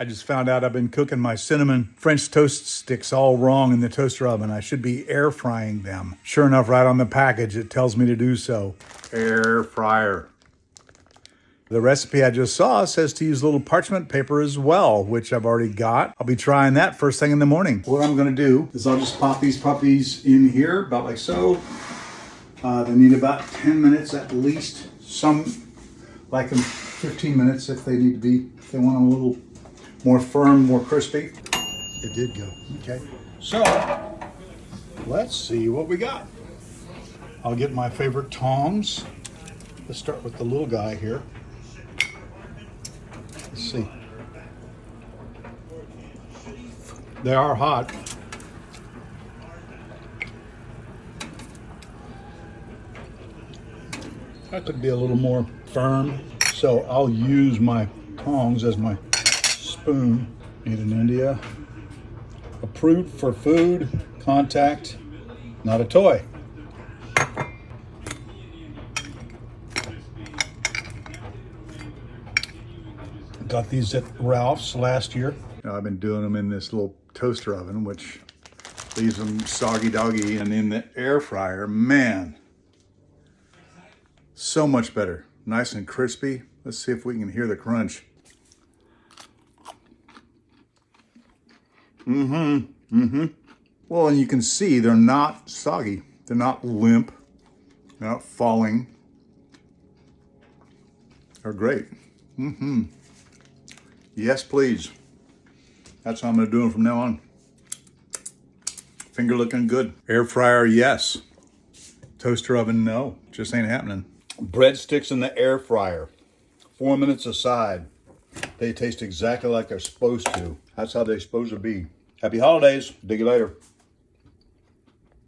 I just found out I've been cooking my cinnamon French toast sticks all wrong in the toaster oven. I should be air frying them. Sure enough, right on the package, it tells me to do so. Air fryer. The recipe I just saw says to use a little parchment paper as well, which I've already got. I'll be trying that first thing in the morning. What I'm gonna do is I'll just pop these puppies in here, about like so. They need about 10 minutes at least. Some like them 15 minutes if they need to be, if they want them a little more firm, more crispy. It did go, okay. So, let's see what we got. I'll get my favorite tongs. Let's start with the little guy here. Let's see. They are hot. That could be a little more firm. So I'll use my tongs as my spoon. Made in India. Approved for food, contact, not a toy. Got these at Ralph's last year. I've been doing them in this little toaster oven, which leaves them soggy doggy, and in the air fryer, man, so much better. Nice and crispy. Let's see if we can hear the crunch. Well, and you can see they're not soggy. They're not limp. They're not falling. They're great. Yes, please. That's how I'm gonna do them from now on. Finger looking good. Air fryer, yes. Toaster oven, no. Just ain't happening. Breadsticks in the air fryer. 4 minutes aside. They taste exactly like they're supposed to. That's how they're supposed to be. Happy holidays. Dig you later.